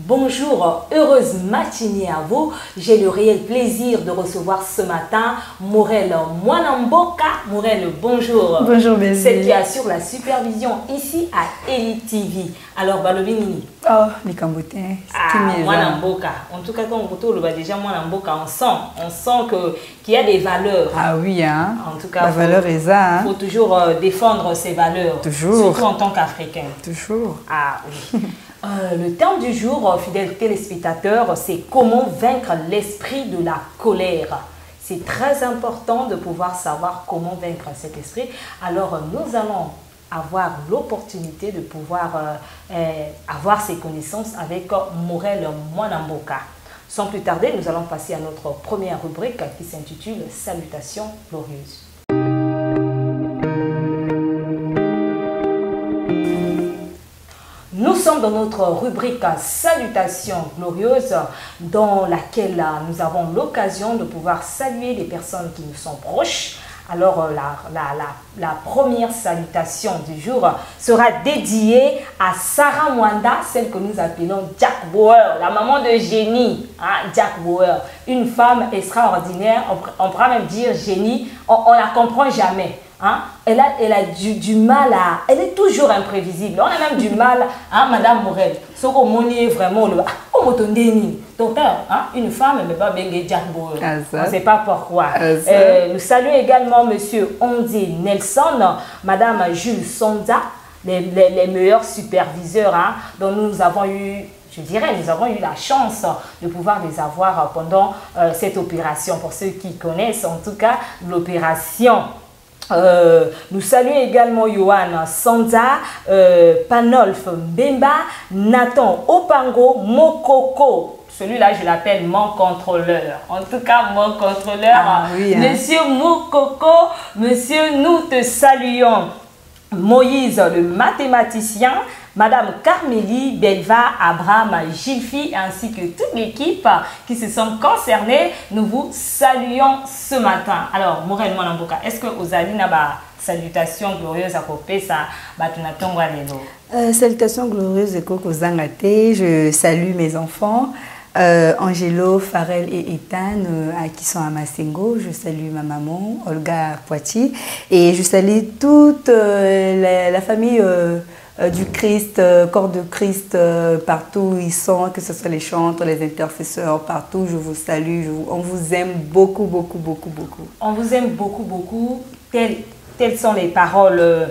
Bonjour, heureuse matinée à vous. J'ai le réel plaisir de recevoir ce matin Morel Mwanamboka. Morel, bonjour. Bonjour, bébé. Celle qui assure la supervision ici à Elite TV. Alors, Balobinini. Oh, les Cambodgiens. Mwanamboka. En tout cas, quand on retrouve déjà Mwanamboka, on sent qu'il y a des valeurs. Ah oui, hein. En tout cas, la valeur est ça. Il faut toujours défendre ses valeurs. Toujours. Surtout en tant qu'Africain. Toujours. Ah oui. Le thème du jour, fidèles téléspectateurs, c'est comment vaincre l'esprit de la colère. C'est très important de pouvoir savoir comment vaincre cet esprit. Alors, nous allons avoir l'opportunité de pouvoir avoir ces connaissances avec Morel Mwanamboka. Sans plus tarder, nous allons passer à notre première rubrique qui s'intitule « Salutations glorieuses ». Nous sommes dans notre rubrique Salutations glorieuses dans laquelle nous avons l'occasion de pouvoir saluer les personnes qui nous sont proches. Alors la première salutation du jour sera dédiée à Sarah Mwanda, celle que nous appelons Jack Bauer, la maman de génie, hein, Jack Bauer. Une femme extraordinaire, on pourra même dire génie, on la comprend jamais. Hein? Elle a du mal à... Elle est toujours imprévisible. On a même du mal, hein, Madame Morel. Ce qu'on est vraiment le... Donc, hein, une femme, elle ne peut pas béguer Jack Bauer. On ne sait pas pourquoi. Nous saluons également Monsieur Ondi Nelson, Madame Jules Sonda, les meilleurs superviseurs, hein, dont nous avons eu... Je dirais, nous avons eu la chance de pouvoir les avoir pendant cette opération. Pour ceux qui connaissent, en tout cas, l'opération... nous saluons également Yohan Sanza, Panolf Mbemba, Nathan Opango, Mokoko. Celui-là, je l'appelle mon contrôleur. En tout cas, mon contrôleur. Ah, oui, hein. Monsieur Mokoko, monsieur, nous te saluons. Moïse, le mathématicien, Madame Carmélie, Belva, Abraham, Gilfi, ainsi que toute l'équipe qui se sont concernés, nous vous saluons ce matin. Alors, Morel Mwanamboka, est-ce que vous avez une salutation glorieuse à côté ça? Salutations glorieuses et Kokozangate. Je salue mes enfants. Angelo, Farel et Ethan qui sont à Massengo. Je salue ma maman, Olga Poitiers. Et je salue toute la famille du Christ, corps de Christ, partout où ils sont, que ce soit les chantres, les intercesseurs, partout. Je vous salue. On vous aime beaucoup, beaucoup, beaucoup, beaucoup. On vous aime beaucoup, beaucoup. Telles sont les paroles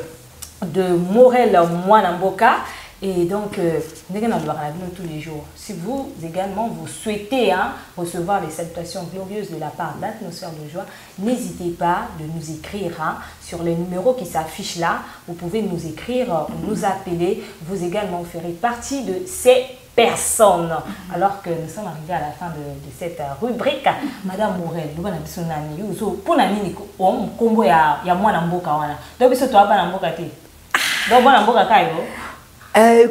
de Morel Mwanamboka. Et donc, tous les jours. Si vous également vous souhaitez recevoir les salutations glorieuses de la part d'Atmosphère de Joie, n'hésitez pas de nous écrire sur les numéros qui s'affichent là. Vous pouvez nous écrire, nous appeler. Vous également ferez partie de ces personnes. Alors que nous sommes arrivés à la fin de cette rubrique, Madame Morel, nous allons pour Nani, on combo ya Mwanamboka wana. Donc, ce toi Mwanamboka te. Donc, Mwanamboka kayo.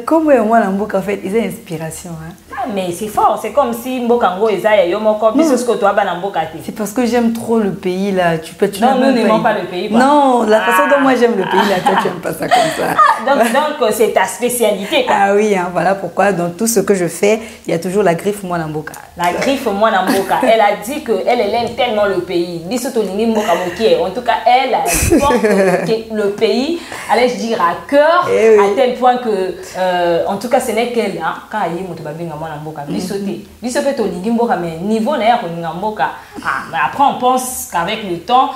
Comme moi, en fait, ils ont inspiration. Hein. Ah, mais c'est fort, c'est comme si Mbokango et Zaya Yomoko, c'est parce que j'aime trop le pays là. Non, nous n'aimons pas le pays. Quoi. Non, la façon dont moi j'aime le pays là, toi tu n'aimes pas ça comme ça. Donc c'est ta spécialité. Quoi. Ah oui, hein, voilà pourquoi dans tout ce que je fais, il y a toujours la griffe Mwanamboka. La griffe Mwanamboka. Elle a dit qu'elle aime tellement le pays. En tout cas, elle porte le pays, allais-je dire, à cœur, à tel point que, en tout cas, ce n'est qu'elle. Hein, quand il y a après on pense qu'avec le temps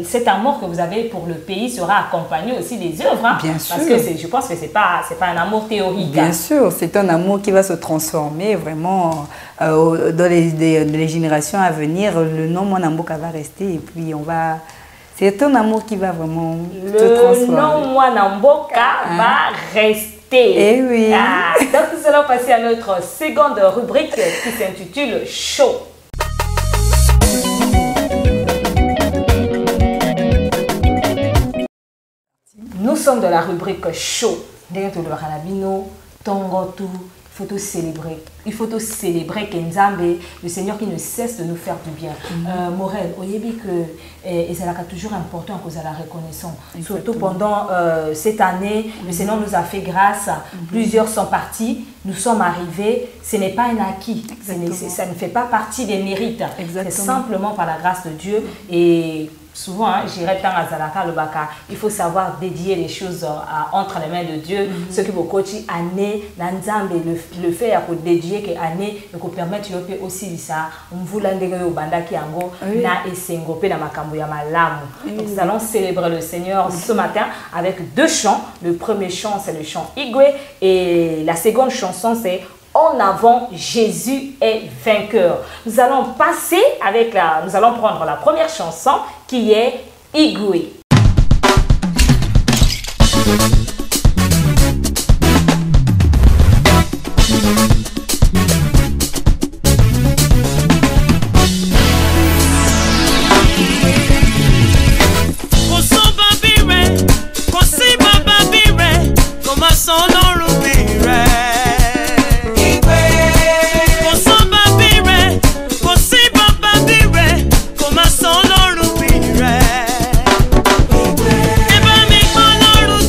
cet amour que vous avez pour le pays sera accompagné aussi des œuvres, hein, bien sûr. Parce que je pense que c'est pas un amour théorique. Bien sûr, c'est un amour qui va se transformer vraiment dans les générations à venir. Le nom Mwanamboka va rester et puis on va... C'est un amour qui va vraiment se transformer. Le nom Mwanamboka va rester. Eh oui. Donc nous allons passer à notre seconde rubrique qui s'intitule Show. Nous sommes dans la rubrique Show. Tongotu, faut te célébrer. Il faut te célébrer Kenzambe, le Seigneur qui ne cesse de nous faire du bien. Morel, oyebi que ça a toujours important que ça la reconnaissance. Surtout pendant cette année, le Seigneur nous a fait grâce. Plusieurs sont partis, nous sommes arrivés. Ce n'est pas un acquis. Ça ne fait pas partie des mérites. C'est simplement par la grâce de Dieu. Et souvent, j'irai tant à Zalaka, le Baka, il faut savoir dédier les choses entre les mains de Dieu. Ce qui vous coach année, l'anzambe, le fait à dédier que année, et qu'on permette aussi ça, on vous l'a dit au bandaki ango, na esengopé na makambo ya malamu. Donc nous allons célébrer le Seigneur ce matin avec deux chants. Le premier chant, c'est le chant Igwe, et la seconde chanson, c'est En avant, Jésus est vainqueur. Nous allons passer avec nous allons prendre la première chanson qui est Igwe.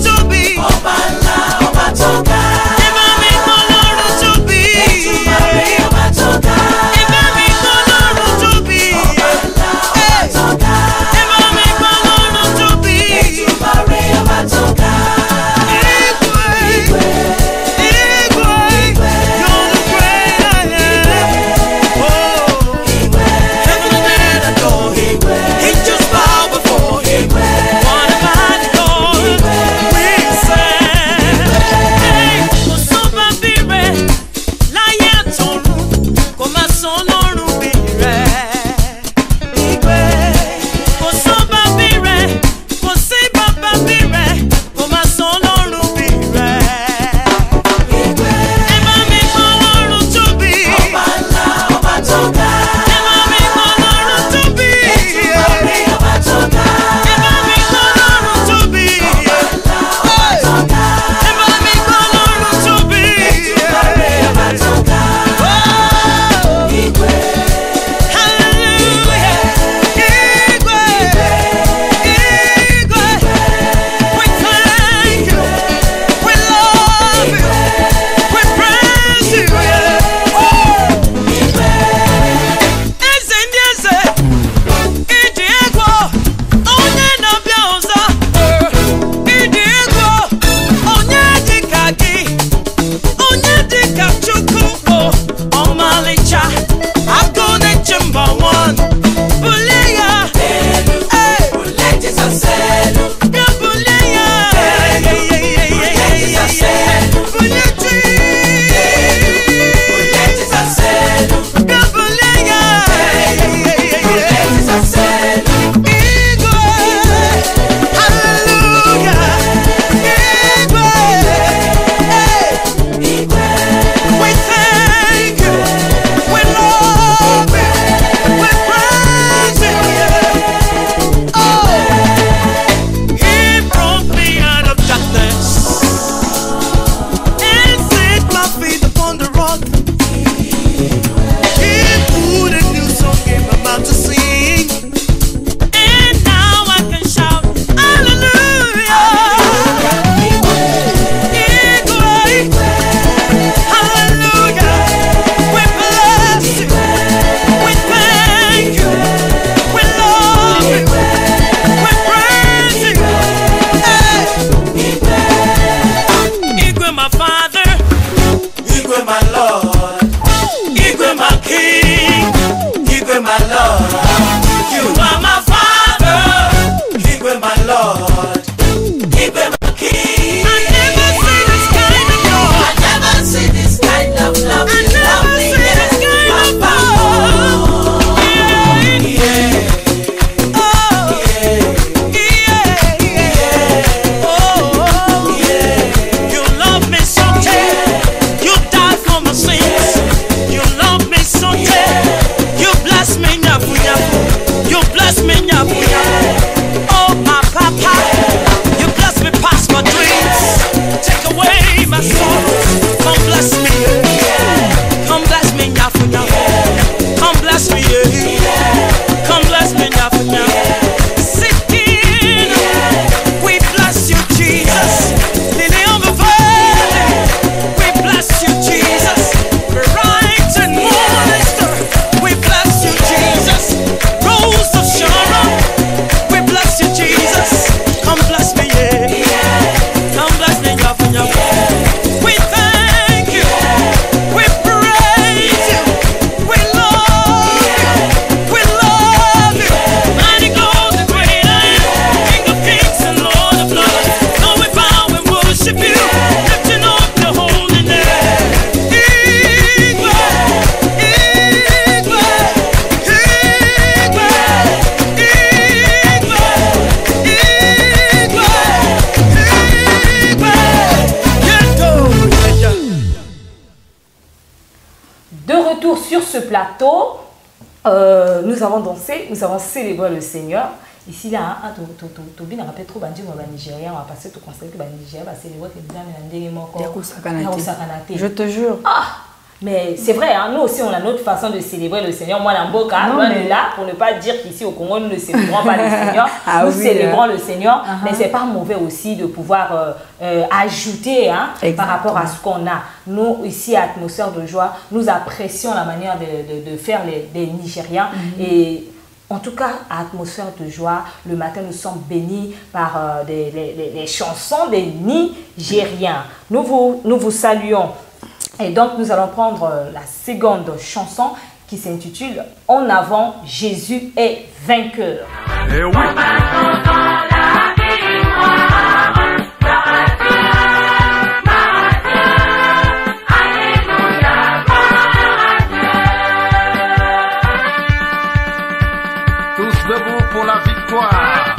To be retour sur ce plateau, nous avons dansé, nous avons célébré le Seigneur. Ici, là, tu bien rappelé trop de Nigériens, on va passer tout conseil que les Nigériens va célébrer le Je te jure. Ah! Mais c'est vrai, hein, nous aussi on a notre façon de célébrer le Seigneur. Moi, Lamboka, loin de là, pour ne pas dire qu'ici au Congo, nous ne célébrons pas le Seigneur. Nous célébrons le Seigneur, mais c'est pas mauvais aussi de pouvoir ajouter par rapport à ce qu'on a. Nous, ici à Atmosphère de Joie, nous apprécions la manière de faire des Nigériens. Et en tout cas, à Atmosphère de Joie, le matin, nous sommes bénis par les chansons des Nigériens. Nous vous saluons. Et donc, nous allons prendre la seconde chanson qui s'intitule « En avant, Jésus est vainqueur ». Et oui. Tous debout pour la victoire.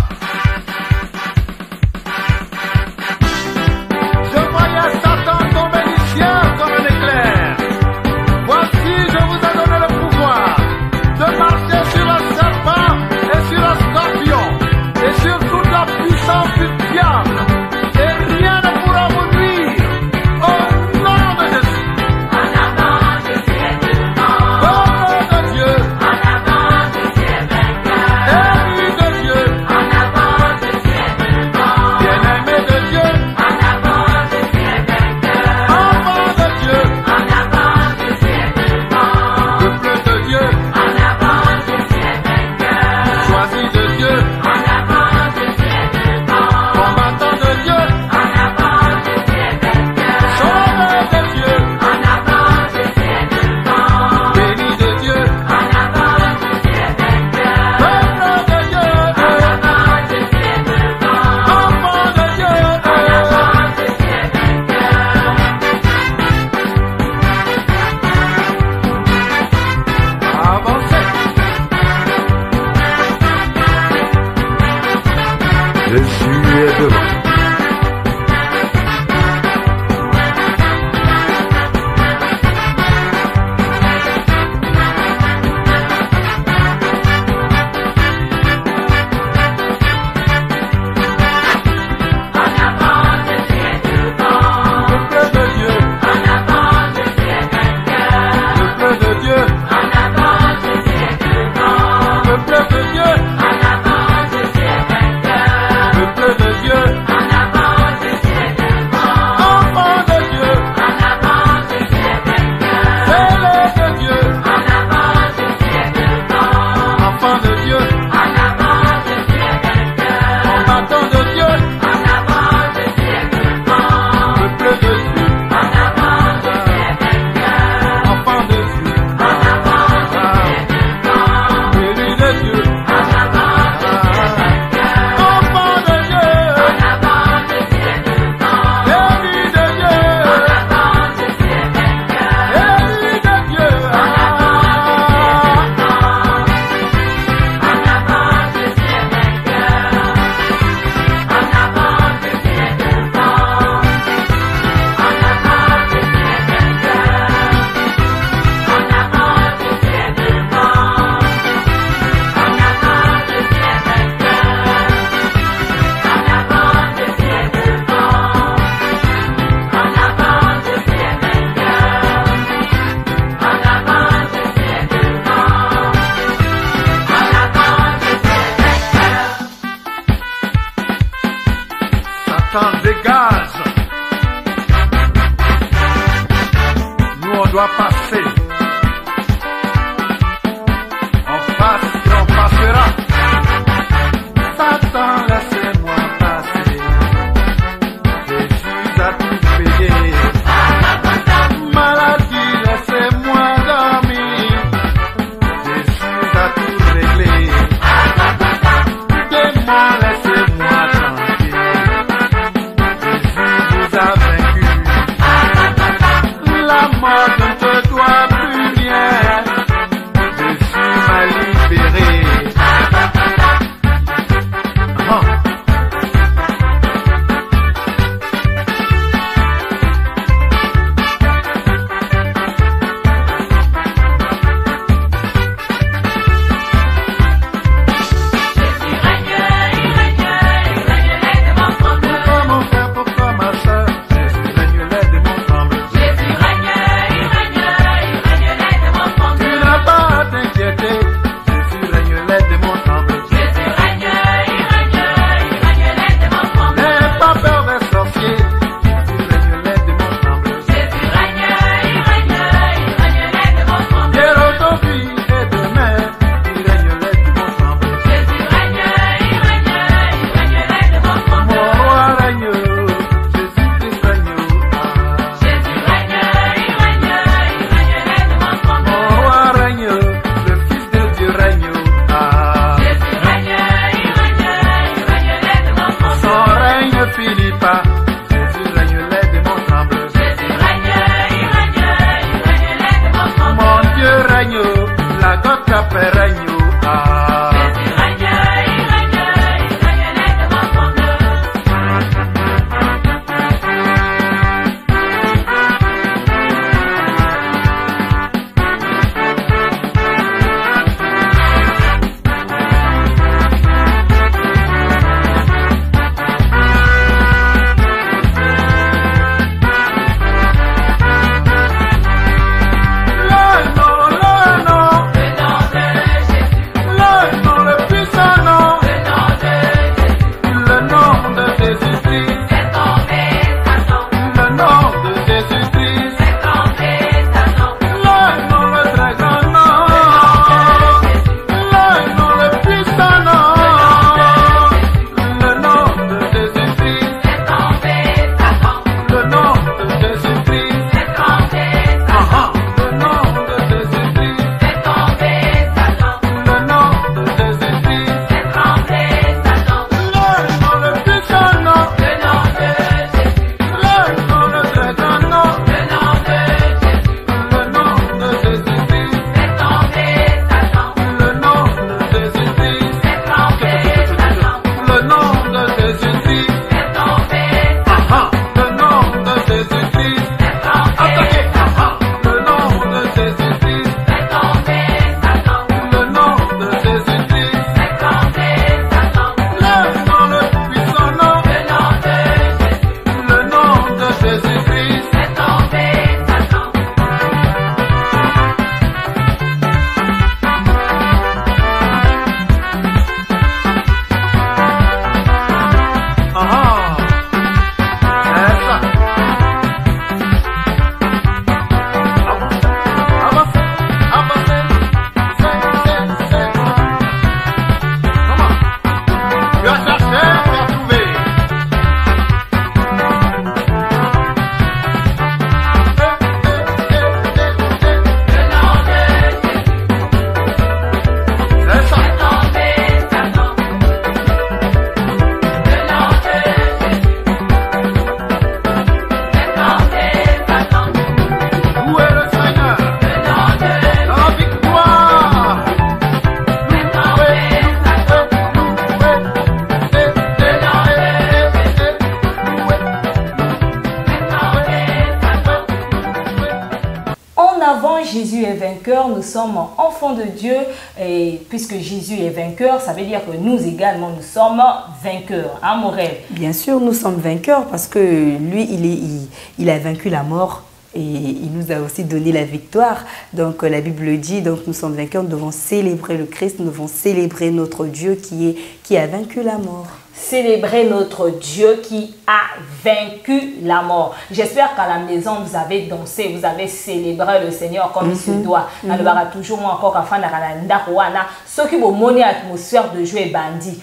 Dégage. Nous on doit passer. On passe et on passera. Satan, laissez-moi passer. Jésus a tout payé. Maladie, laissez-moi dormir. Jésus a tout réglé. Démon, laissez-moi tranquille. Jésus vous a vaincu. La mort ne te doit pas. Jésus est vainqueur, nous sommes enfants de Dieu et puisque Jésus est vainqueur, ça veut dire que nous également, nous sommes vainqueurs. Hein, Morel? Bien sûr, nous sommes vainqueurs parce que lui, il a vaincu la mort. Et il nous a aussi donné la victoire. Donc la Bible dit, donc nous sommes vainqueurs, nous devons célébrer le Christ, nous devons célébrer notre Dieu qui a vaincu la mort. Célébrer notre Dieu qui a vaincu la mort. J'espère qu'à la maison, vous avez dansé, vous avez célébré le Seigneur comme il se doit. Il y aura toujours encore qu'à faire ceux qui vont monter l'atmosphère de joie et bandit.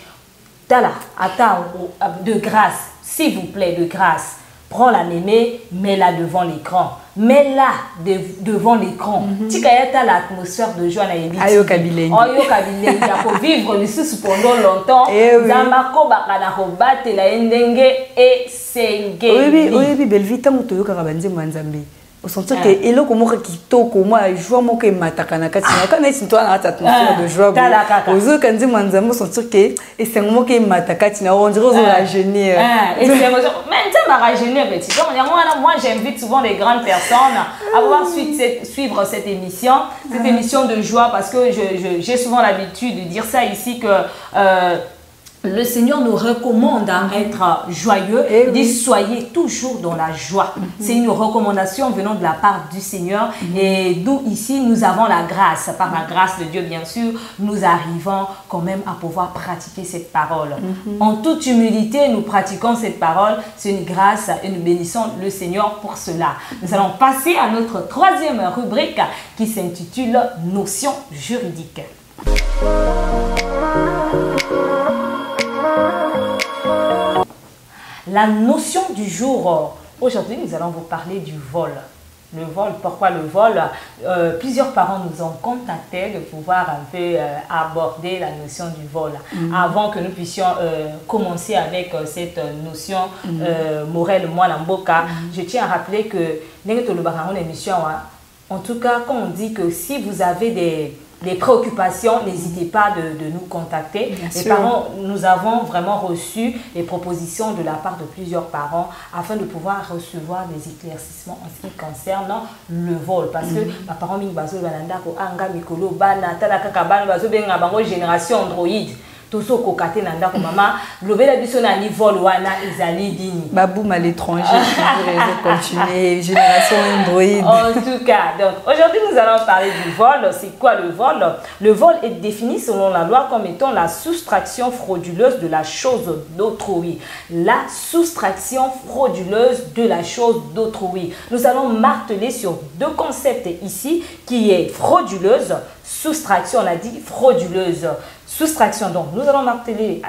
Tala, attends, de grâce, s'il vous plaît, de grâce. Prends la mémé, mets-la devant l'écran. Mets-la devant l'écran. Tu as l'atmosphère de joie. Ayo kabilengi. Ayo kabilengi. Il faut vivre le sous pendant longtemps. Zambako bakana kobate la endenge et senge. Oui, Belvita mutoyo karabanze mwanzambi. Au sentir que elo komoko kitoko moi joie moko matakana katina kana sinto na atmosphère de joie. Ozo kanzi mwanzambi au sentir que et c'est moko matakatina on dirait aux rajeunir. Et c'est maintenant ma rajeunir petit. Donc moi j'invite souvent les grandes personnes à pouvoir suivre cette émission de joie parce que j'ai souvent l'habitude de dire ça ici que le Seigneur nous recommande à être joyeux. Il dit soyez toujours dans la joie. C'est une recommandation venant de la part du Seigneur. Et nous, ici, nous avons la grâce. Par la grâce de Dieu, bien sûr, nous arrivons quand même à pouvoir pratiquer cette parole. En toute humilité, nous pratiquons cette parole. C'est une grâce et nous bénissons le Seigneur pour cela. Nous allons passer à notre troisième rubrique qui s'intitule Notions juridiques. La notion du jour, aujourd'hui nous allons vous parler du vol. Le vol, pourquoi le vol? Plusieurs parents nous ont contactés de pouvoir un peu aborder la notion du vol. Avant que nous puissions commencer avec cette notion morale, moi, Namboka, je tiens à rappeler que en tout cas, quand on dit que si vous avez des préoccupations, n'hésitez pas de nous contacter. Les parents, nous avons vraiment reçu les propositions de la part de plusieurs parents afin de pouvoir recevoir des éclaircissements en ce qui concerne le vol. Parce que les parents, génération Android. Toso kokate nanda ko mama lobela biso na ni vol wana ezali dini baboum à l'étranger pour continuer génération Android. En tout cas, donc aujourd'hui nous allons parler du vol. C'est quoi le vol? Le vol est défini selon la loi comme étant la soustraction frauduleuse de la chose d'autrui. La soustraction frauduleuse de la chose d'autrui. Nous allons marteler sur deux concepts ici qui est frauduleuse, soustraction, on a dit frauduleuse. Soustraction, donc nous allons marteler,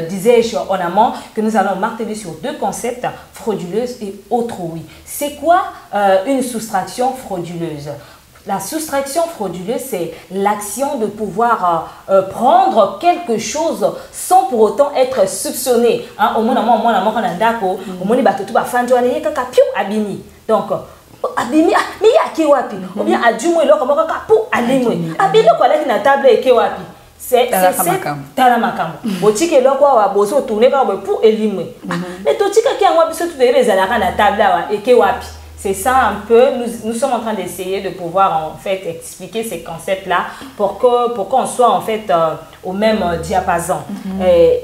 disais-je en amont, que nous allons marteler sur deux concepts, frauduleuse et autrui. C'est quoi une soustraction frauduleuse? La soustraction frauduleuse, c'est l'action de pouvoir prendre quelque chose sans pour autant être soupçonné. Donc, abimi mi ya ki wapi ou bien adumo eloko moko ka pour alimwe abilo ko laki na table eke wapi c'est tala makambo botiki eloko wa boso tourner ka pour elimwe mais totika ki angwa biso tout ezalaka na table wa eke wapi. C'est ça un peu, nous sommes en train d'essayer de pouvoir en fait expliquer ces concepts-là pour qu'on soit en fait au même diapason.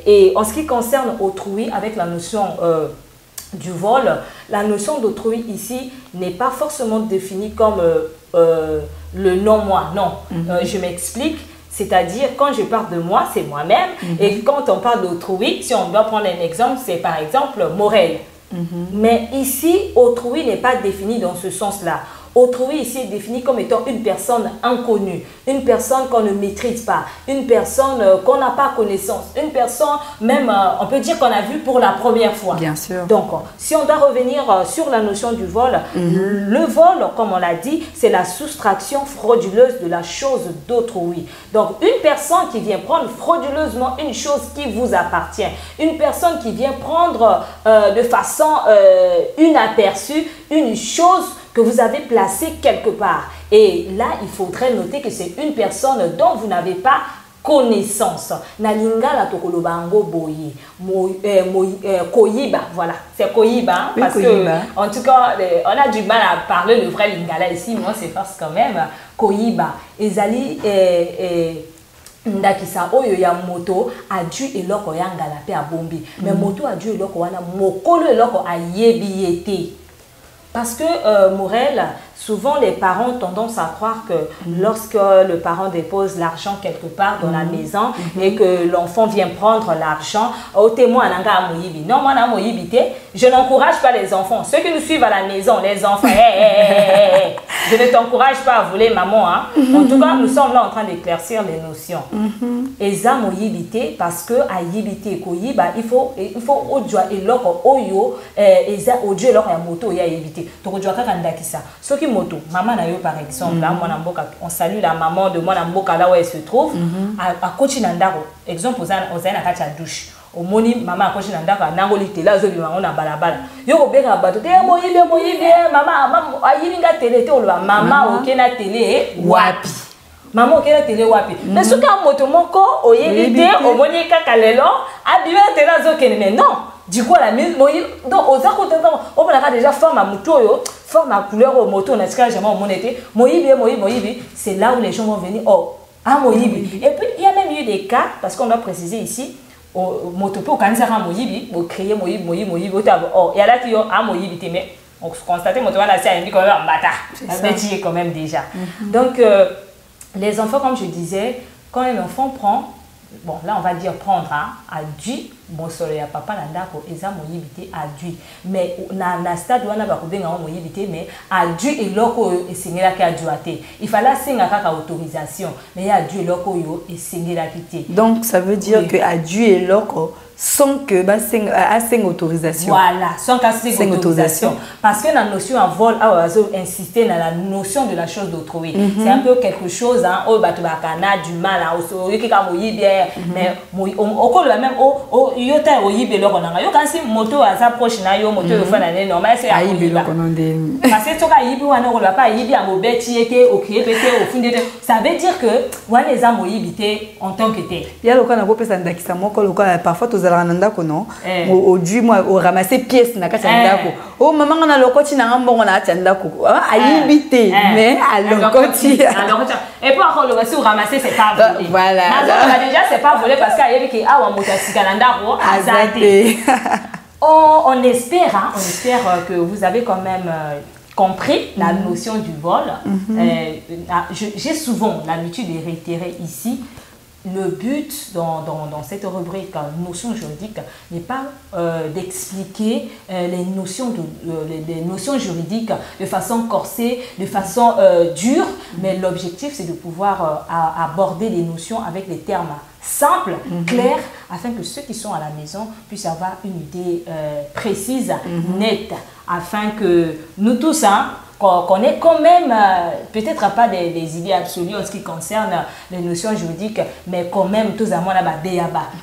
Et en ce qui concerne autrui, avec la notion du vol, la notion d'autrui ici n'est pas forcément définie comme le non-moi. Non, je m'explique. C'est-à-dire, quand je parle de moi, c'est moi-même. Et quand on parle d'autrui, si on doit prendre un exemple, c'est par exemple Morel. Mais ici, autrui n'est pas défini dans ce sens-là. Autrui ici est défini comme étant une personne inconnue, une personne qu'on ne maîtrise pas, une personne qu'on n'a pas connaissance, une personne même, on peut dire qu'on a vu pour la première fois. Bien sûr. Donc, si on doit revenir sur la notion du vol, le vol, comme on l'a dit, c'est la soustraction frauduleuse de la chose d'autrui. Donc, une personne qui vient prendre frauduleusement une chose qui vous appartient, une personne qui vient prendre de façon inaperçue une chose que vous avez placé quelque part. Et là, il faudrait noter que c'est une personne dont vous n'avez pas connaissance. Na lingala tokoloba ngo boye. Koyiba, voilà. C'est koyiba, hein, Oui, parce koyiba. que, en tout cas, on a du mal à parler le vrai lingala ici, mais on s'efforce quand même. Koyiba. Ezali, ndakisa oyo ya moto a dû eloko ya ngala pe a bombi. Mais moto a dû eloko wana mokolo eloko a yebi yete. Parce que, Morel, souvent les parents ont tendance à croire que lorsque le parent dépose l'argent quelque part dans la maison et que l'enfant vient prendre l'argent, au témoin, non, moi, je n'encourage pas les enfants. Ceux qui nous suivent à la maison, les enfants, je ne t'encourage pas à voler, maman. Hein. En tout cas, nous sommes là en train d'éclaircir les notions. Et ça, moyibité, parce que à yibité, il faut au-delà et l'autre, oyo, et ça, au-delà, l'autre, moto, il y a yibité. Donc, au-delà, ce qui moto, maman na yo par exemple, là, on salue la maman de moi Namboka là où elle se trouve, à Kochi Nandaro, exemple, aux aïna kacha douche. Au moni, maman a Kochi Nandaro, à Nangoli, t'es là, zobi, on a balabala. Yo, au béga bateau, t'es moyibe, maman, a yinga télé, t'es au loin, maman, ok, na télé, wapi. Maman, ok, na télé, wapi. Mais ce qu'un moto, mon corps, au yébité, au moni, kakalelo, a bien, t'es là, zoké, mais non. Du coup, la mise, donc, aux côtés, on a déjà forme à moto, forme à couleur au moto, on a jamais au monété. Moïbi, c'est là où les gens vont venir. Oh, ah, Moïbi. Et puis, il y a même eu des cas, parce qu'on doit préciser ici, au moto, au cancer à Moïbi, au créer Moïbi. Oh, il y a là qui ont un Moïbi, mais on constate que moto, on a assez un quand même un bâtard. C'est quand même déjà. Donc, les enfants, comme je disais, quand un enfant prend, bon, là on va dire prendre, hein, adduit, bon, soleil à papa, nandako, eza moyibité adduit. Mais, na stade où on a bakobé nga moyibité, mais adduit et loko et singela ki adduate. Il fallait singa kaka autorisation, mais il y a adduit et loko yo et singela kité. Donc, ça veut dire que adduit et loko, sans que bah c'est autorisation. Voilà, sans que c'est autorisation. Parce que la notion en vol a insisté dans la notion de la chose d'autrui. C'est un peu quelque chose hein, au batubakana du mal à au qui ka moyi bien mais au col même au yota au yibe lo konanga. Yo quand si moto à sa proche na yo moto yo fa na normal c'est à yibe lo konande. Parce que to ka yibe wana ko pas yibe a mobeti ete au créer pété au fond de ça veut dire que wana les amoyibité en tant que tel. Il y a le cas na ko pesa ndakisa moko le cas parfois nandako non au du moi au ramasser pièces na kati ndako oh maman na lokoti na ngambongo na kati ndako ayibité mais à lokoti et puis encore le voici au ramasser c'est pas volé voilà déjà c'est pas volé parce qu'il y avait qui a wa motasika na ndako azate on espère que vous avez quand même compris la notion du vol. J'ai souvent l'habitude de réitérer ici. Le but dans cette rubrique notions juridiques n'est pas d'expliquer les notions juridiques de façon corsée, de façon dure, mais l'objectif c'est de pouvoir aborder les notions avec des termes simples, clairs, afin que ceux qui sont à la maison puissent avoir une idée précise, nette, afin que nous tous, qu'on ait quand même, peut-être pas des idées absolues en ce qui concerne les notions juridiques, mais quand même tous à moi là-bas,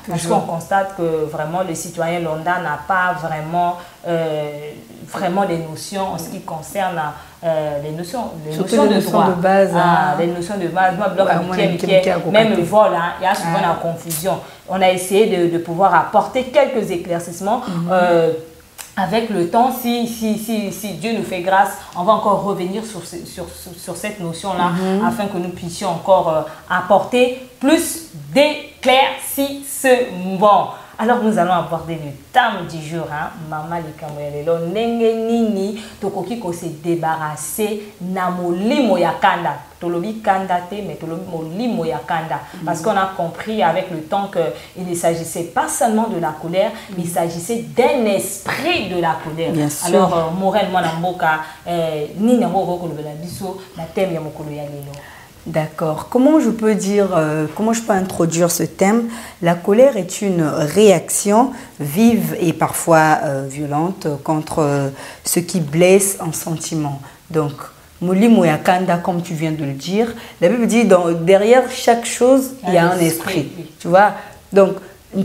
parce qu'on constate que vraiment le citoyen lambda n'a pas vraiment, vraiment des notions en ce qui concerne les notions de droit. De base, les notions de base, même le vol, il y a souvent la confusion. On a essayé de pouvoir apporter quelques éclaircissements. Avec le temps, si Dieu nous fait grâce, on va encore revenir sur cette notion-là afin que nous puissions encore apporter plus d'éclaircissements. Alors nous allons aborder le thème du jour. Maman Likamoyalelo, Nenge Nini, Tokoki ko se débarrasser na molimo ya kanda. Tolobi kanda te, mais tolobi molimo ya kanda. Parce qu'on a compris avec le temps qu'il ne s'agissait pas seulement de la colère, mais il s'agissait d'un esprit de la colère. Bien sûr. Alors, Morel Mwanamboka, ni Nambo Kolobela Biso, la thème ya mokolo ya lelo. D'accord. Comment je peux dire, comment je peux introduire ce thème? La colère est une réaction vive et parfois violente contre ce qui blesse un sentiment. Donc, Molimo Yakanda, comme tu viens de le dire, la Bible dit derrière chaque chose, il y a un esprit. Tu vois? Donc,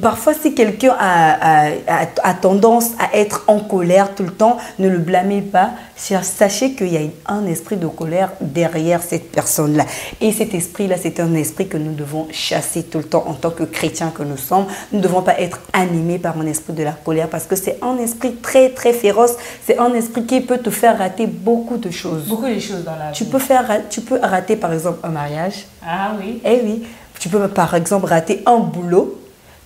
Parfois, si quelqu'un a tendance à être en colère tout le temps, ne le blâmez pas. Sachez qu'il y a un esprit de colère derrière cette personne-là. Et cet esprit-là, c'est un esprit que nous devons chasser tout le temps en tant que chrétiens que nous sommes. Nous ne devons pas être animés par un esprit de la colère parce que c'est un esprit très, très féroce. C'est un esprit qui peut te faire rater beaucoup de choses. Beaucoup de choses dans la vie. Tu peux rater, par exemple, un mariage. Ah oui. Eh oui. Tu peux, par exemple, rater un boulot.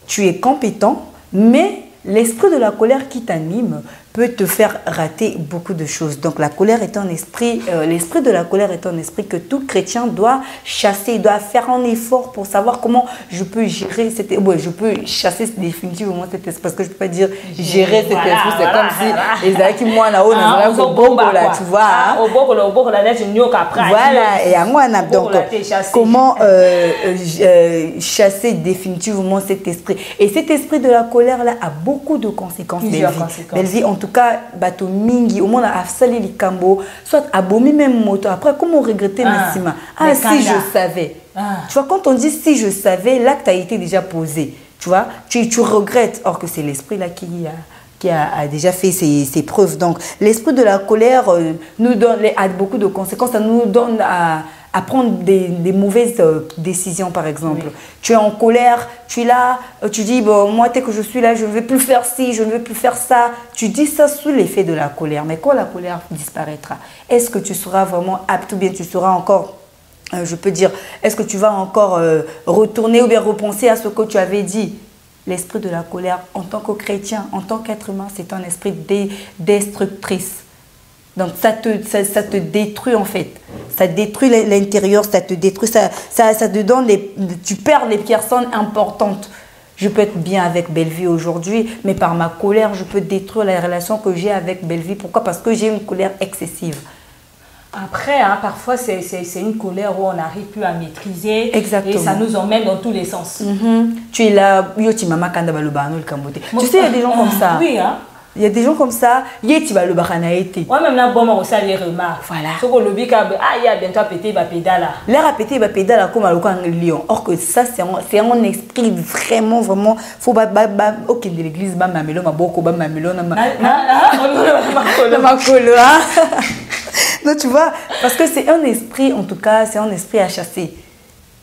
Tu es compétent, mais l'esprit de la colère qui t'anime peut te faire rater beaucoup de choses. Donc la colère est un esprit, l'esprit de la colère est un esprit que tout chrétien doit chasser, doit faire un effort pour savoir comment je peux gérer cet esprit. Ouais, je peux chasser définitivement cet esprit parce que je ne peux pas dire gérer cet esprit. C'est comme si les acquis moi là-haut, là, tu vois. Voilà, et à moi, donc comment chasser définitivement cet esprit. Et cet esprit de la colère là a beaucoup de conséquences. Belle-vie, en tout cas, bato mingi, au moins à sali likambo, soit abomi même moto. Après, comment regretter Nassima? Ah, si je savais. Tu vois, quand on dit si je savais, l'acte a été déjà posé. Tu vois, tu regrettes. Or que c'est l'esprit là qui a déjà fait ses preuves. Donc, l'esprit de la colère nous donne a beaucoup de conséquences. Ça nous donne à prendre des mauvaises décisions, par exemple. Oui. Tu es en colère, tu es là, tu dis, bon, moi, dès que je suis là, je ne vais plus faire ci, je ne vais plus faire ça. Tu dis ça sous l'effet de la colère. Mais quand la colère disparaîtra, est-ce que tu seras vraiment apte ou bien tu seras encore, je peux dire, est-ce que tu vas encore retourner ou bien repenser à ce que tu avais dit? L'esprit de la colère, en tant que chrétien, en tant qu'être humain, c'est un esprit destructrice. Donc, ça te détruit en fait. Ça détruit l'intérieur, ça te détruit, ça te donne tu perds les personnes importantes. Je peux être bien avec Belle-Vie aujourd'hui, mais par ma colère, je peux détruire la relation que j'ai avec Belle-Vie. Pourquoi? Parce que j'ai une colère excessive. Après, hein, parfois, c'est une colère où on n'arrive plus à maîtriser. Exactement. Et ça nous emmène dans tous les sens. Tu es là, tu sais, il y a des gens comme ça. Oui, hein. Il y a des gens comme ça, yeti ba le bakana été. Ouais, même là, bon, on sait les remarques. Voilà. Ce que le bic a, il y a bientôt pété ba pédale. L'air a pété ba pédale comme à lion. Or que ça, c'est un esprit vraiment, faut ok, de l'église, ba mamelo, ma boko, ba mamelo, na ma makolo. Non, tu vois, parce que c'est un esprit, en tout cas, c'est un esprit à chasser.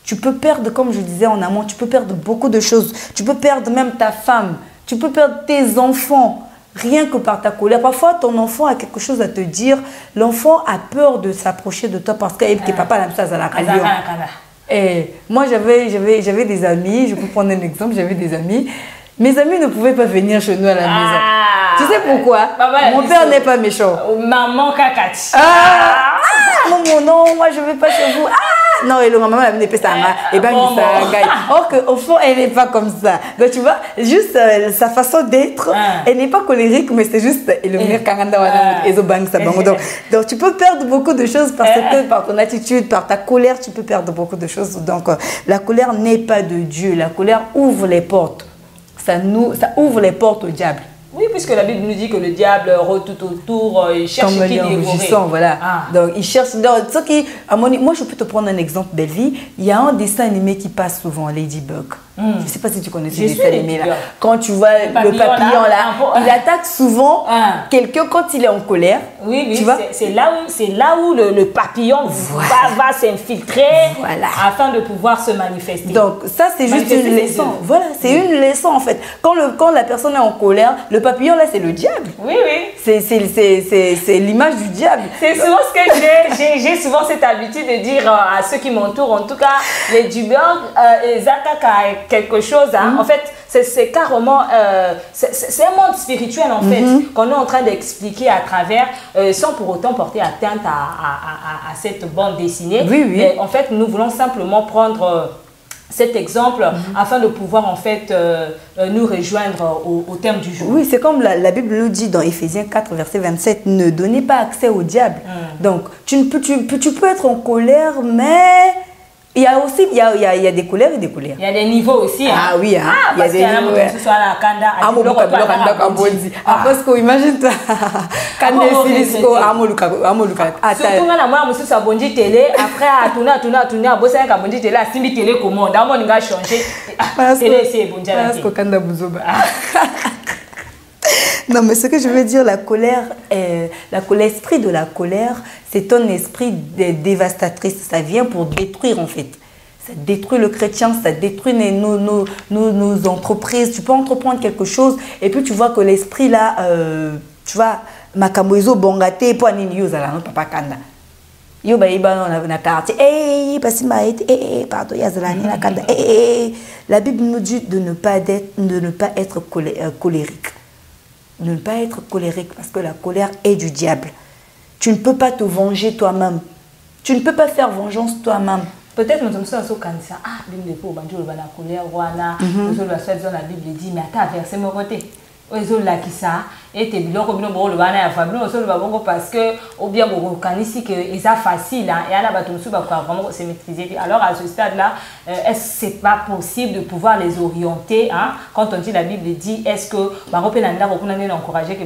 Tu peux perdre, comme je disais en amont, tu peux perdre beaucoup de choses. Tu peux perdre même ta femme. Tu peux perdre tes enfants. Rien que par ta colère. Parfois, ton enfant a quelque chose à te dire. L'enfant a peur de s'approcher de toi parce que tes papas n'aiment ça à la radio. Et moi, j'avais des amis. Je peux prendre un exemple. J'avais des amis. Mes amis ne pouvaient pas venir chez nous à la maison. Tu sais pourquoi? Mon père n'est pas méchant. Maman cacati. Maman, non, moi je ne vais pas chez vous. Non, et le maman m'a amené ça. Et ben, or qu'au fond, elle n'est pas comme ça. Donc, tu vois, juste sa façon d'être, elle n'est pas colérique, mais c'est juste. Donc, tu peux perdre beaucoup de choses parce que par ton attitude, par ta colère, tu peux perdre beaucoup de choses. Donc, la colère n'est pas de Dieu. La colère ouvre les portes. Ça ouvre les portes au diable. Oui, puisque la Bible nous dit que le diable rôde tout autour, il cherche qui dévorer. Voilà. Donc, il cherche. Donc, moi, je peux te prendre un exemple, Belle-Vie. Il y a un dessin animé qui passe souvent, Ladybug. Je ne sais pas si tu connais ce dessin animé là. Quand tu vois le papillon là, il attaque souvent quelqu'un quand il est en colère. Oui, tu vois? C'est là où le papillon va s'infiltrer afin de pouvoir se manifester. Donc, ça, c'est juste une leçon. Voilà, c'est une leçon en fait. Quand la personne est en colère, le papillon là, c'est le diable. Oui, oui. C'est l'image du diable. C'est souvent ce que j'ai souvent cette habitude de dire à ceux qui m'entourent. En tout cas, les dubeurs, les attaques à quelque chose. Hein. En fait, c'est carrément... c'est un monde spirituel en fait qu'on est en train d'expliquer à travers, sans pour autant porter atteinte à cette bande dessinée. Oui, oui. Mais en fait, nous voulons simplement prendre... cet exemple afin de pouvoir en fait nous rejoindre au terme du jour. Oui, c'est comme la Bible nous dit dans Éphésiens 4, verset 27, ne donnez pas accès au diable. Donc, tu peux être en colère, mais Il y a aussi il y a des colères et des colères. Il y a des niveaux aussi. Hein. Ah oui, hein. Ah, parce qu'il y en a qui sont à la Kanda. Parce que imagine-toi, quand les Philippines, surtout quand moi, je suis à Bondi Télé, après, à tourner, à bosser avec Bondi Télé, à Simbi Télé commande. Dans mon gars, changé. Télé, c'est Bondi. Parce que Kanda Bouzoba. Non, mais ce que je veux dire, la colère, l'esprit de la colère, c'est un esprit dévastatrice. Ça vient pour détruire, en fait. Ça détruit le chrétien, ça détruit nos entreprises. Tu peux entreprendre quelque chose et puis tu vois que l'esprit là, tu vois, Makamoizo Bongate, pour Aninio Zala, papa Kanda. Yo ba iba na quartier, parce que pardon, Yazalani na Kanda. La Bible nous dit de ne pas être colérique. De ne pas être colérique parce que la colère est du diable. Tu ne peux pas te venger toi-même. Tu ne peux pas faire vengeance toi-même. Peut-être nous sommes au cancer. Ah, Bible pour banjo le bana colère wana. Nous sommes la Bible dit mais attends verset mon côté. Ozo la qui ça et te biloko bino bo le bana ya fabino so le babongo parce que ou bien bo kanisi que ça facile hein et ala bato musu ba vraiment se maîtriser. Alors à ce stade là, est-ce que c'est pas possible de pouvoir les orienter hein quand on dit la Bible dit est-ce que bango pe na ndako kuna nene encourager que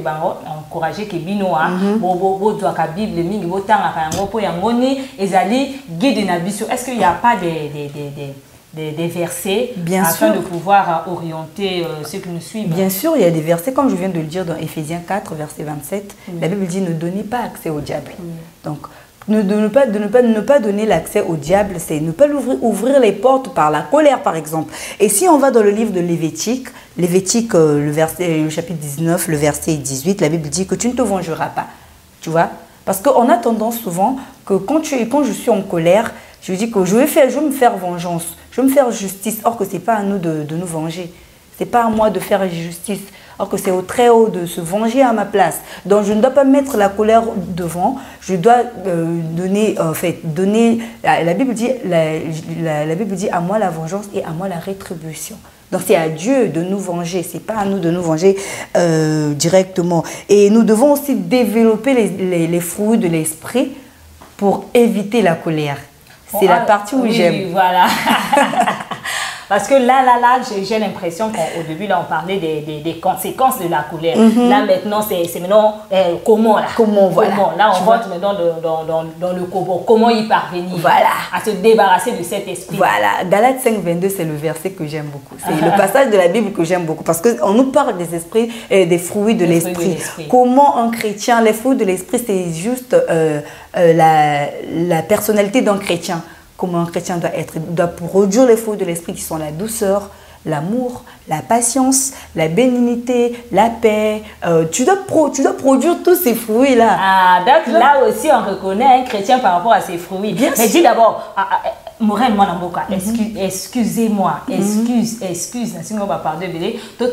bino hein bo doit ka Bible mingi bo tanga ka yango po yango ni ezali guide na biso. Est-ce qu'il y a pas des versets bien afin sûr. de pouvoir orienter ceux qui nous suivent? Bien sûr, il y a des versets, comme je viens de le dire dans Éphésiens 4, verset 27. La Bible dit ne donnez pas accès au diable. Donc, ne pas donner l'accès au diable, c'est ne pas ouvrir les portes par la colère, par exemple. Et si on va dans le livre de Lévitique, le chapitre 19, le verset 18, la Bible dit que tu ne te vengeras pas. Tu vois? Parce qu'on a tendance souvent que quand je suis en colère, je dis que je vais me faire vengeance, je vais me faire justice. Or que ce n'est pas à nous de nous venger. Ce n'est pas à moi de faire justice. Or que c'est au Très-Haut de se venger à ma place. Donc je ne dois pas mettre la colère devant. Je dois donner. La Bible dit à moi la vengeance et à moi la rétribution. Donc c'est à Dieu de nous venger, c'est pas à nous de nous venger directement. Et nous devons aussi développer les fruits de l'esprit pour éviter la colère. C'est la partie où j'aime. Voilà. Parce que là, j'ai l'impression qu'au début, là, on parlait des conséquences de la colère. Là, maintenant, c'est maintenant comment, là. Comment, voilà. Comment. Là, on rentre maintenant dans le comment y parvenir. Voilà. À se débarrasser de cet esprit. Voilà. Galates 5, 22, c'est le verset que j'aime beaucoup. C'est le passage de la Bible que j'aime beaucoup. Parce qu'on nous parle des esprits, des fruits de l'esprit. Comment un chrétien, les fruits de l'esprit, c'est juste la personnalité d'un chrétien. Comment un chrétien doit être, doit produire les fruits de l'esprit qui sont la douceur, l'amour, la patience, la bénignité, la paix. Tu dois produire tous ces fruits-là. Ah, donc là aussi, on reconnaît un chrétien par rapport à ses fruits. Bien Mais sûr. dis d'abord, Morel Mwanamboka, excusez-moi, excuse, si on va parler de tout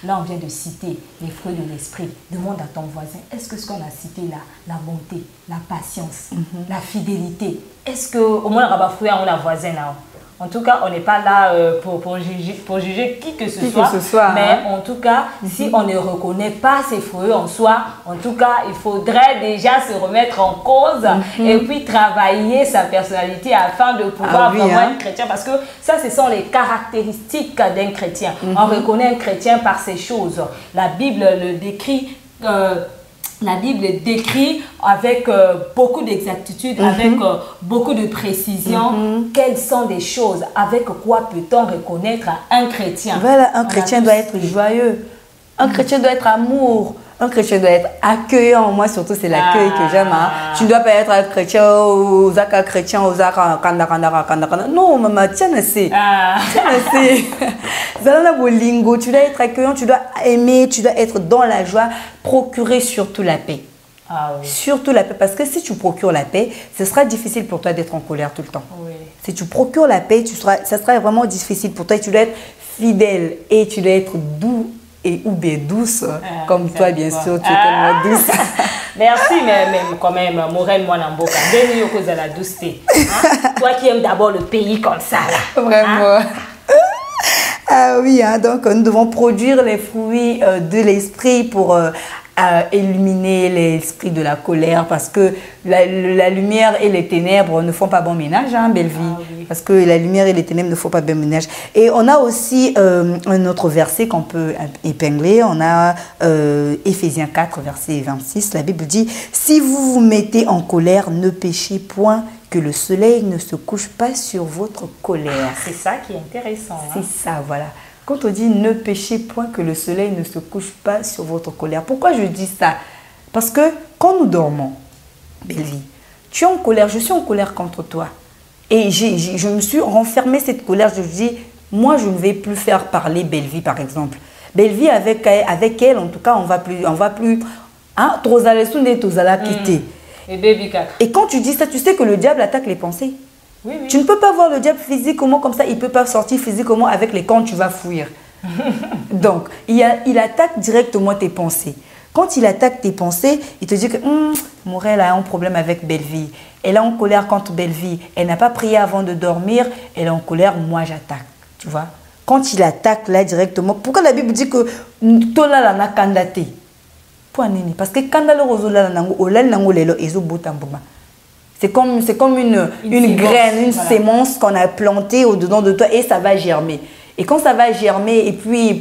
là, on vient de citer les fruits de l'esprit. Demande à ton voisin, est-ce que ce qu'on a cité là, la bonté, la patience, la fidélité, est-ce que au moins on a fruit à la voisine là? En tout cas, on n'est pas là pour juger qui que ce soit. Mais en tout cas, si on ne reconnaît pas ces fruits en soi, en tout cas, il faudrait déjà se remettre en cause et puis travailler sa personnalité afin de pouvoir vraiment être chrétien. Parce que ça, ce sont les caractéristiques d'un chrétien. On reconnaît un chrétien par ces choses. La Bible le décrit. La Bible décrit avec beaucoup d'exactitude, avec beaucoup de précision, quelles sont des choses, avec quoi peut-on reconnaître un chrétien. Voilà, un chrétien doit être joyeux, un chrétien doit être amour, un chrétien doit être accueillant. Moi, surtout, c'est l'accueil que j'aime. Hein. Tu ne dois pas être un chrétien, aux chrétien, aux non, maman, tiens, c'est. Tu dois être accueillant, tu dois aimer, tu dois être dans la joie, procurer surtout la paix. Ah, oui. Surtout la paix, parce que si tu procures la paix, ce sera difficile pour toi d'être en colère tout le temps. Oui. Si tu procures la paix, ça sera vraiment difficile pour toi. Tu dois être fidèle et tu dois être doux. Ou bien douce, comme toi, bien sûr, tu es tellement douce. Merci, mais quand même, Morel Mwanamboka, de la douceté. Toi qui aimes d'abord le pays comme ça. Là. Vraiment. Ah oui, hein, donc nous devons produire les fruits de l'esprit pour éliminer l'esprit de la colère parce que la lumière et les ténèbres ne font pas bon ménage, hein, Belle Vie. Ah, oui. Parce que la lumière et les ténèbres ne font pas bon ménage. Et on a aussi un autre verset qu'on peut épingler. On a Éphésiens 4, verset 26. La Bible dit « Si vous vous mettez en colère, ne péchez point, que le soleil ne se couche pas sur votre colère. » C'est ça qui est intéressant. Hein. C'est ça, voilà. Quand on dit ne péchez point que le soleil ne se couche pas sur votre colère. Pourquoi je dis ça? Parce que quand nous dormons, Belle Vie, tu es en colère, je suis en colère contre toi. Et je me suis renfermée cette colère. Je me dis, moi je ne vais plus faire parler Belle Vie par exemple. Belle Vie avec elle, en tout cas, on va plus. Hein, et quand tu dis ça, tu sais que le diable attaque les pensées. Oui, oui. Tu ne peux pas voir le diable physiquement comme ça, il ne peut pas sortir physiquement avec les cornes, tu vas fuir. Donc, il attaque directement tes pensées. Quand il attaque tes pensées, il te dit que Morel a un problème avec Belle Vie. Elle est en colère contre Belle Vie. Elle n'a pas prié avant de dormir. Elle est en colère, moi j'attaque. Tu vois? Quand il attaque là directement, pourquoi la Bible dit que Tola la na kandate? Parce que quand c'est comme une graine, une sémence qu'on a plantée au-dedans de toi et ça va germer. Et quand ça va germer, et puis,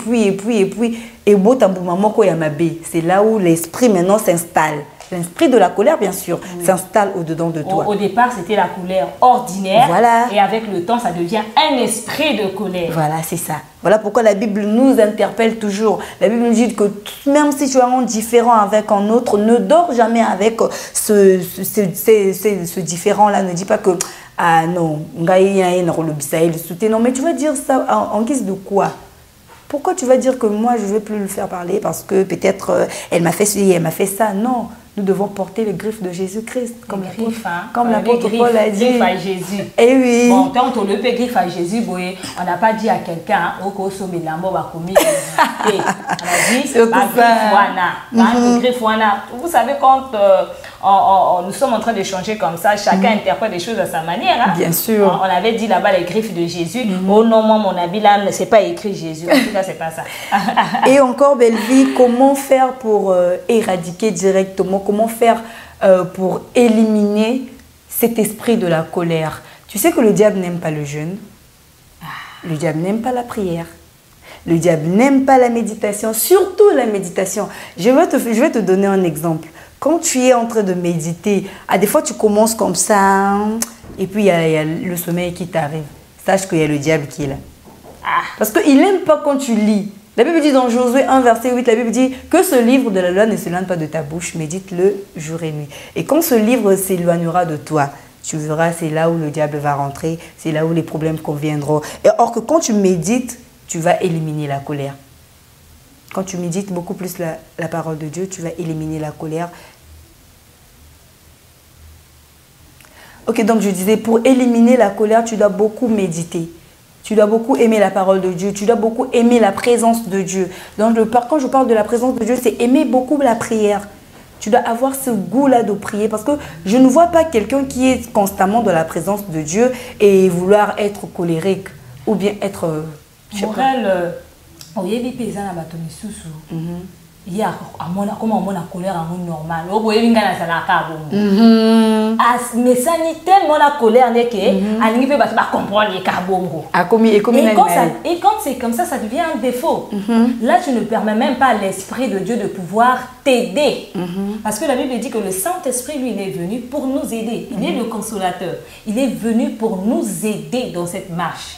c'est là où l'esprit maintenant s'installe. L'esprit de la colère, bien sûr, s'installe au-dedans de toi. Au départ, c'était la colère ordinaire. Voilà. Et avec le temps, ça devient un esprit de colère. Voilà, c'est ça. Voilà pourquoi la Bible nous interpelle toujours. La Bible nous dit que même si tu es un différent avec un autre, ne dors jamais avec ce différent-là. Ne dis pas que, ah non, non, mais tu vas dire ça en guise de quoi? Pourquoi tu vas dire que moi, je ne vais plus le faire parler parce que peut-être elle m'a fait ceci, elle m'a fait ça? Non, nous devons porter les griffes de Jésus-Christ, comme l'apôtre Paul a dit. Griffes à Jésus. Eh oui. Bon, quand on le fait griffe à Jésus, on n'a pas dit à quelqu'un, on a dit, vous savez, quand nous sommes en train d'échanger comme ça, chacun interprète des choses à sa manière. Hein? Bien sûr. On avait dit là-bas les griffes de Jésus. Oh non, moi, mon avis là, c'est pas écrit Jésus. En tout cas, c'est pas ça. Et encore, Belle Vie, comment faire pour éradiquer directement, comment faire pour éliminer cet esprit de la colère? Tu sais que le diable n'aime pas le jeûne. Le diable n'aime pas la prière. Le diable n'aime pas la méditation, surtout la méditation. Je vais te donner un exemple. Quand tu es en train de méditer, des fois tu commences comme ça, et puis il y a le sommeil qui t'arrive. Sache qu'il y a le diable qui est là. Parce qu'il n'aime pas quand tu lis. La Bible dit dans Josué 1, verset 8, la Bible dit que ce livre de la loi ne s'éloigne pas de ta bouche, médite-le jour et nuit. Et quand ce livre s'éloignera de toi, tu verras, c'est là où le diable va rentrer, c'est là où les problèmes conviendront. Et or que quand tu médites, tu vas éliminer la colère. Quand tu médites beaucoup plus la parole de Dieu, tu vas éliminer la colère. Ok, donc je disais, pour éliminer la colère, tu dois beaucoup méditer. Tu dois beaucoup aimer la parole de Dieu. Tu dois beaucoup aimer la présence de Dieu. Donc, quand je parle de la présence de Dieu, c'est aimer beaucoup la prière. Tu dois avoir ce goût-là de prier. Parce que je ne vois pas quelqu'un qui est constamment dans la présence de Dieu et vouloir être colérique ou bien être... Morel, il y a comment on a colère en normal. Mais ça n'est tellement la colère que peut pas comprendre les carbongo. Et quand c'est comme ça, ça devient un défaut. Là, tu ne permets même pas à l'Esprit de Dieu de pouvoir t'aider. Parce que la Bible dit que le Saint-Esprit, lui, il est venu pour nous aider. Il est le consolateur. Il est venu pour nous aider dans cette marche.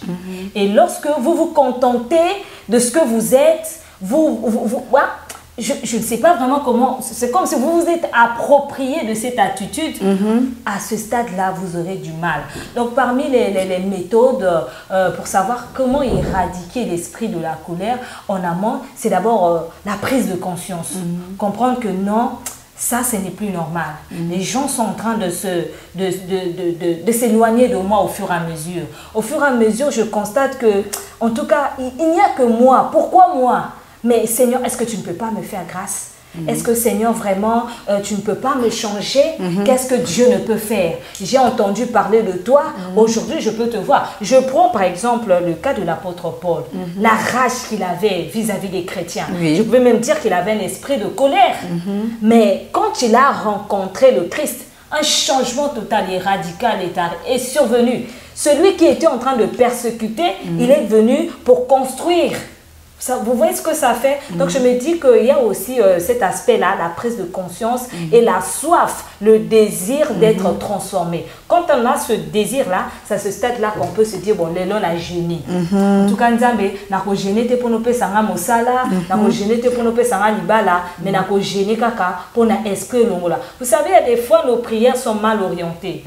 Et lorsque vous vous contentez de ce que vous êtes, je ne sais pas vraiment comment, c'est comme si vous vous êtes approprié de cette attitude. À ce stade-là, vous aurez du mal. Donc, parmi les méthodes pour savoir comment éradiquer l'esprit de la colère en amont, c'est d'abord la prise de conscience. Comprendre que non, ça, ce n'est plus normal. Les gens sont en train de s'éloigner de moi au fur et à mesure. Au fur et à mesure, je constate que, en tout cas, il n'y a que moi. Pourquoi moi? Mais Seigneur, est-ce que tu ne peux pas me faire grâce? Est-ce que Seigneur, vraiment, tu ne peux pas me changer? Qu'est-ce que Dieu ne peut faire? J'ai entendu parler de toi, aujourd'hui je peux te voir. Je prends par exemple le cas de l'apôtre Paul, la rage qu'il avait vis-à-vis des chrétiens. Oui. Je peux même dire qu'il avait un esprit de colère. Mais quand il a rencontré le Christ, un changement total et radical est survenu. Celui qui était en train de persécuter, il est venu pour construire. Ça, vous voyez ce que ça fait? Donc je me dis qu'il y a aussi cet aspect-là, la prise de conscience et la soif, le désir d'être transformé. Quand on a ce désir-là, c'est à ce stade-là qu'on peut se dire, bon, l'élan a gêné. En tout cas, Nzambe, nako gêné te pour nous payer sanga mosala, nako gêné te pour nous payer sanga libala, mais nako gêné kaka pour na esprit longola. Vous savez, il y a des fois nos prières sont mal orientées.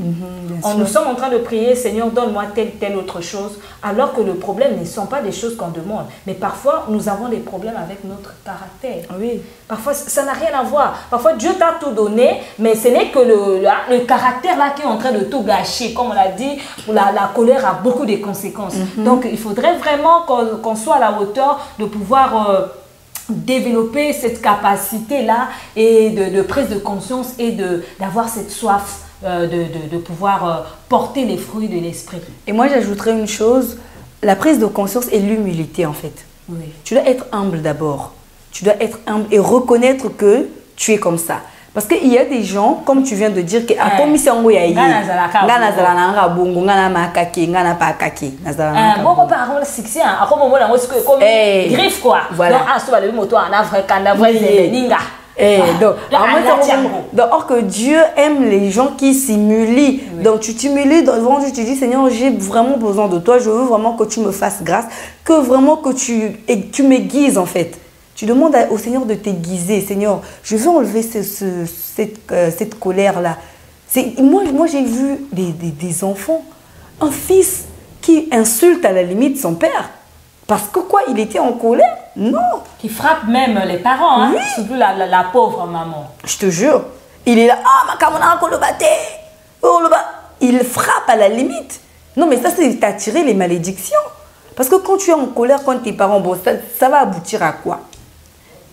Nous sommes en train de prier, Seigneur, donne-moi telle autre chose, alors que le problème ne sont pas des choses qu'on demande, mais parfois nous avons des problèmes avec notre caractère. Oui. Parfois, ça n'a rien à voir. Parfois, Dieu t'a tout donné, mais ce n'est que le caractère là qui est en train de tout gâcher. Comme on l'a dit, la colère a beaucoup de conséquences. Donc, il faudrait vraiment qu'on soit à la hauteur de pouvoir développer cette capacité-là et de prise de conscience et d'avoir cette soif de pouvoir porter les fruits de l'esprit. Et moi, j'ajouterais une chose, la prise de conscience et l'humilité en fait. Oui. Tu dois être humble d'abord. Tu dois être humble et reconnaître que tu es comme ça. Parce qu'il y a des gens, comme tu viens de dire, que comme ils sont griffe quoi. Voilà. Donc, or que Dieu aime les gens qui s'humilient. Oui. Donc tu t'humilies devant Dieu, tu dis Seigneur, j'ai vraiment besoin de toi, je veux vraiment que tu me fasses grâce, que vraiment que tu m'aiguises en fait. Tu demandes au Seigneur de t'aiguiser. Seigneur, je veux enlever cette colère-là. Moi j'ai vu des enfants, un fils qui insulte à la limite son père. Parce que quoi, il était en colère? Non. Qui frappe même les parents, hein? Oui. Surtout la pauvre maman. Je te jure. Il est là, ah, il frappe à la limite. Non, mais ça, c'est attirer les malédictions. Parce que quand tu es en colère contre tes parents, bon, ça va aboutir à quoi?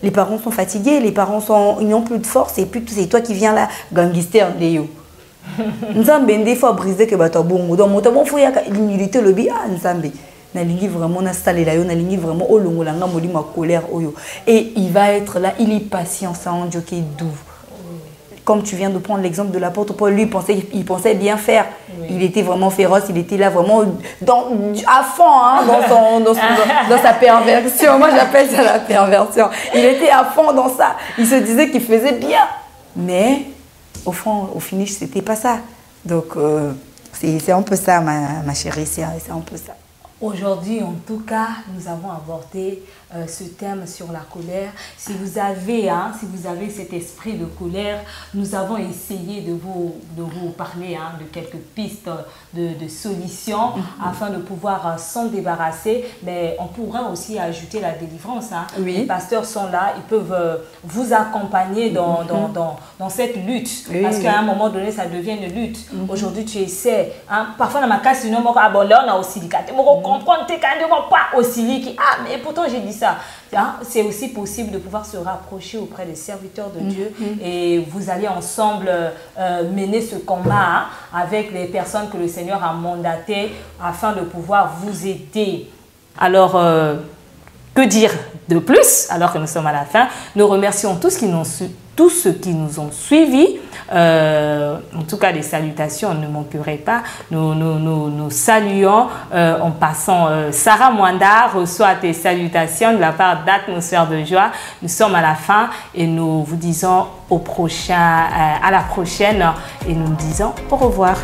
Les parents sont fatigués, les parents ils n'ont plus de force, et puis c'est toi qui viens là, gangster de yo. Nzambe, des fois, briser que bato bongo. Donc, mon tabon, il y a l'humilité, le bien, Nzambe. Nalingi vraiment na salé la yo, nalingi vraiment olongolanga moli ma colère oyo. Et il va être là, il est patient, ça en Dieu qui est doux. Comme tu viens de prendre l'exemple de l'apôtre Paul, lui il pensait bien faire. Oui. Il était vraiment féroce, il était là vraiment à fond hein, dans sa perversion. Moi j'appelle ça la perversion. Il était à fond dans ça. Il se disait qu'il faisait bien. Mais au fond, au finish, c'était pas ça. Donc c'est un peu ça ma chérie, c'est un peu ça. Aujourd'hui, en tout cas, nous avons abordé ce thème sur la colère. Si vous avez cet esprit de colère, nous avons essayé de vous parler de quelques pistes de solutions afin de pouvoir s'en débarrasser. Mais on pourra aussi ajouter la délivrance. Hein. Oui. Les pasteurs sont là, ils peuvent vous accompagner dans cette lutte. Oui, parce qu'à un moment donné, ça devient une lutte. Aujourd'hui, tu essaies. Hein. Parfois, dans ma case, sinon, on a aussi comprendre pas aussi qui mais pourtant j'ai dit ça. C'est aussi possible de pouvoir se rapprocher auprès des serviteurs de Dieu et vous allez ensemble mener ce combat avec les personnes que le Seigneur a mandatées afin de pouvoir vous aider. Alors que dire de plus alors que nous sommes à la fin? Nous remercions tous ceux qui nous ont suivis. En tout cas, les salutations ne manqueraient pas. Nous saluons en passant. Sarah Mwanda reçoit tes salutations de la part d'Atmosphère de Joie. Nous sommes à la fin et nous vous disons à la prochaine et nous disons au revoir.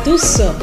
tous.